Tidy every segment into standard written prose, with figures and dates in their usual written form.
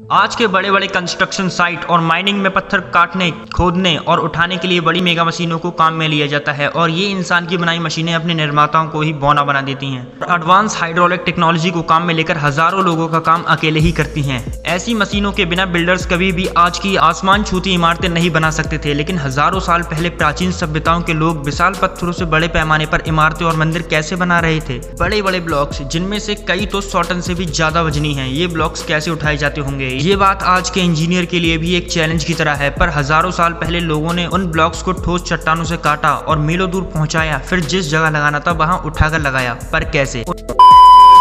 आज के बड़े बड़े कंस्ट्रक्शन साइट और माइनिंग में पत्थर काटने, खोदने और उठाने के लिए बड़ी मेगा मशीनों को काम में लिया जाता है और ये इंसान की बनाई मशीनें अपने निर्माताओं को ही बौना बना देती हैं। एडवांस हाइड्रोलिक टेक्नोलॉजी को काम में लेकर हजारों लोगों का काम अकेले ही करती हैं। ऐसी मशीनों के बिना बिल्डर्स कभी भी आज की आसमान छूती इमारतें नहीं बना सकते थे, लेकिन हजारों साल पहले प्राचीन सभ्यताओं के लोग विशाल पत्थरों से बड़े पैमाने पर इमारतें और मंदिर कैसे बना रहे थे। बड़े बड़े ब्लॉक्स, जिनमें से कई तो 100 टन से भी ज्यादा वजनी हैं, ये ब्लॉक्स कैसे उठाए जाते होंगे। ये बात आज के इंजीनियर के लिए भी एक चैलेंज की तरह है, पर हजारों साल पहले लोगों ने उन ब्लॉक्स को ठोस चट्टानों से काटा और मीलों दूर पहुंचाया, फिर जिस जगह लगाना था वहां उठाकर लगाया। पर कैसे?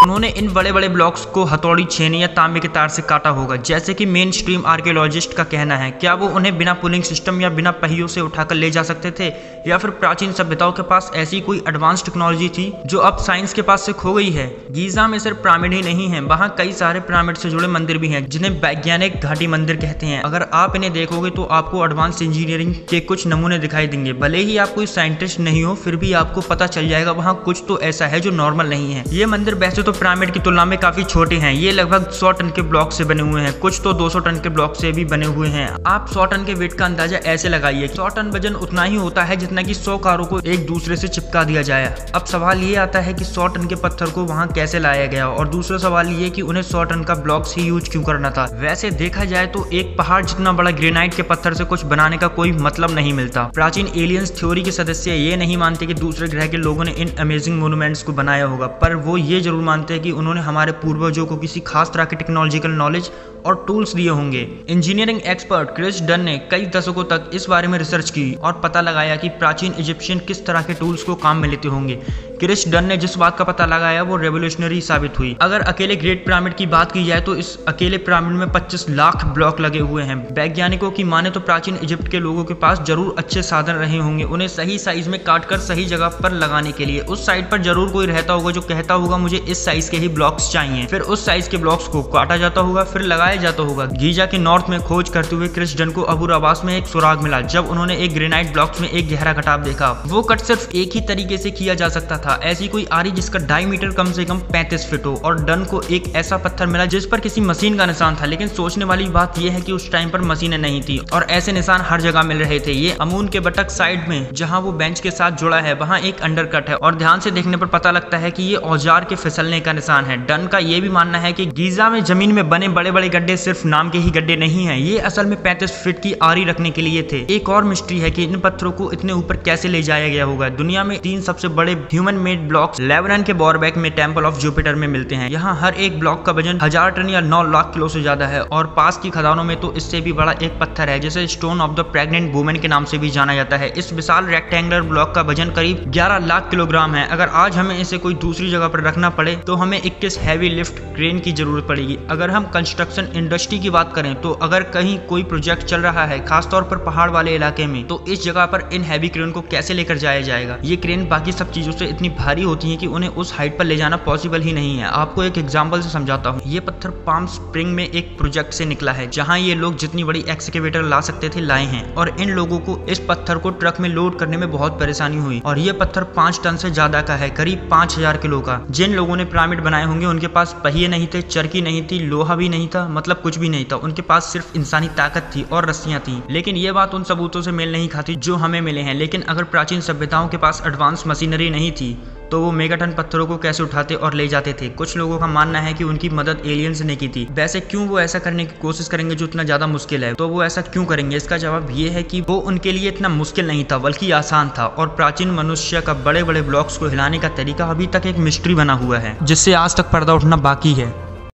उन्होंने इन बड़े बड़े ब्लॉक्स को हथौड़ी, छेनी या तांबे के तार से काटा होगा, जैसे कि मेन स्ट्रीम आर्कियोलॉजिस्ट का कहना है। क्या वो उन्हें बिना पुलिंग सिस्टम या बिना पहियों से उठाकर ले जा सकते थे, या फिर प्राचीन सभ्यताओं के पास ऐसी कोई एडवांस टेक्नोलॉजी थी जो अब साइंस के पास से खो गई है। गीजा में सिर्फ पिरामिड ही नहीं है, वहाँ कई सारे पिरामिड से जुड़े मंदिर भी हैं, जिन्हें वैज्ञानिक घाटी मंदिर कहते हैं। अगर आप इन्हें देखोगे तो आपको एडवांस इंजीनियरिंग के कुछ नमूने दिखाई देंगे। भले ही आप कोई साइंटिस्ट नहीं हो, फिर भी आपको पता चल जाएगा वहाँ कुछ तो ऐसा है जो नॉर्मल नहीं है। ये मंदिर वैसे तो पिरामिड की तुलना में काफी छोटे हैं, ये लगभग 100 टन के ब्लॉक से बने हुए हैं, कुछ तो 200 टन के ब्लॉक से भी बने हुए हैं। आप 100 टन के वेट का अंदाजा ऐसे लगाइए, 100 टन वजन उतना ही होता है जितना कि 100 कारों को एक दूसरे से चिपका दिया जाए। अब सवाल ये आता है कि 100 टन के पत्थर को वहां कैसे लाया गया, और दूसरा सवाल ये कि उन्हें 100 टन का ब्लॉक्स ही यूज क्यों करना था। वैसे देखा जाए तो एक पहाड़ जितना बड़ा ग्रेनाइट के पत्थर से कुछ बनाने का कोई मतलब नहीं मिलता। प्राचीन एलियंस थ्योरी के सदस्य ये नहीं मानते कि दूसरे ग्रह के लोगों ने इन अमेजिंग मोन्यूमेंट्स को बनाया होगा, पर वो ये जरूर मानते हैं कि उन्होंने हमारे पूर्वजों को किसी खास तरह के टेक्नोलॉजिकल नॉलेज और टूल्स दिए होंगे। इंजीनियरिंग एक्सपर्ट क्रिस डन ने कई दशकों तक इस बारे में रिसर्च की और पता लगाया कि प्राचीन इजिप्शियन किस तरह के टूल्स को काम में लेते होंगे। क्रिस डन ने जिस बात का पता लगाया वो रेवोल्यूशनरी साबित हुई। अगर अकेले ग्रेट पिरामिड की बात की जाए तो इस अकेले पिरामिड में 25 लाख ब्लॉक लगे हुए हैं। वैज्ञानिकों की माने तो प्राचीन इजिप्ट के लोगों के पास जरूर अच्छे साधन रहे होंगे उन्हें सही साइज में काटकर सही जगह पर लगाने के लिए। उस साइड पर जरूर कोई रहता होगा जो कहता होगा मुझे इस साइज के ही ब्लॉक्स चाहिए, फिर उस साइज के ब्लॉक्स को काटा जाता होगा, फिर लगाया जाता होगा। गीजा के नॉर्थ में खोज करते हुए क्रिस डन को अबू रबास में एक सुराग मिला। जब उन्होंने एक ग्रेनाइट ब्लॉक्स में एक गहरा कटाव देखा, वो कट सिर्फ एक ही तरीके से किया जा सकता था। ऐसी कोई आरी जिसका डायमीटर कम से कम 35 फीट हो, और डन को एक ऐसा पत्थर मिला जिस पर किसी मशीन का निशान था। लेकिन सोचने वाली बात यह है कि उस टाइम पर मशीनें नहीं थी और ऐसे निशान हर जगह मिल रहे थे। ये अमून के बटक साइड में जहां वो बेंच के साथ जुड़ा है वहां एक अंडरकट है, और ध्यान से देखने पर पता लगता है कि ये औजार के फिसलने का निशान है। डन का ये भी मानना है कि गीजा में जमीन में बने बड़े बड़े गड्ढे सिर्फ नाम के ही गड्ढे नहीं है, ये असल में 35 फीट की आरी रखने के लिए थे। एक और मिस्ट्री है कि इन पत्थरों को इतने ऊपर कैसे ले जाया गया होगा। दुनिया में 3 सबसे बड़े ह्यूमन मेड ब्लॉक्स लेबनान के बोरबैक में टेंपल ऑफ जुपिटर में मिलते हैं। यहाँ हर एक ब्लॉक का वजन 1000 टन या 9 लाख किलो से ज्यादा है, और पास की खदानों में तो इससे भी बड़ा एक पत्थर है जिसे stone of the pregnant women के नाम से भी जाना जाता है। इस विशाल रेक्टेंगुलर ब्लॉक का वजन करीब 11 लाख किलोग्राम है। अगर आज हमें इसे कोई दूसरी जगह पर रखना पड़े तो हमें 21 हैवी लिफ्ट क्रेन की जरूरत पड़ेगी। अगर हम कंस्ट्रक्शन इंडस्ट्री की बात करें तो अगर कहीं कोई प्रोजेक्ट चल रहा है, खासतौर पर पहाड़ वाले इलाके में, तो इस जगह पर इन हैवी क्रेन को कैसे लेकर जाया जाएगा। ये क्रेन बाकी सब चीजों से इतनी भारी होती है कि उन्हें उस हाइट पर ले जाना पॉसिबल ही नहीं है। आपको एक एग्जांपल से समझाता हूँ। ये पत्थर पाम स्प्रिंग में एक प्रोजेक्ट से निकला है, जहाँ ये लोग जितनी बड़ी एक्सकेवेटर ला सकते थे लाए हैं, और इन लोगों को इस पत्थर को ट्रक में लोड करने में बहुत परेशानी हुई। और ये पत्थर 5 टन से ज्यादा का है, करीब 5000 किलो का। जिन लोगों ने पिरामिड बनाए होंगे उनके पास पहिए नहीं थे, चरखी नहीं थी, लोहा भी नहीं था, मतलब कुछ भी नहीं था। उनके पास सिर्फ इंसानी ताकत थी और रस्सियां थी। लेकिन ये बात उन सबूतों से मेल नहीं खाती जो हमें मिले हैं। लेकिन अगर प्राचीन सभ्यताओं के पास एडवांस मशीनरी नहीं थी तो वो मेगाटन पत्थरों को कैसे उठाते और ले जाते थे। कुछ लोगों का मानना है कि उनकी मदद एलियंस ने की थी। वैसे क्यों वो ऐसा करने की कोशिश करेंगे जो इतना ज्यादा मुश्किल है, तो वो ऐसा क्यों करेंगे? इसका जवाब ये है कि वो उनके लिए इतना मुश्किल नहीं था बल्कि आसान था, और प्राचीन मनुष्य का बड़े बड़े ब्लॉक्स को हिलाने का तरीका अभी तक एक मिस्ट्री बना हुआ है जिससे आज तक पर्दा उठना बाकी है।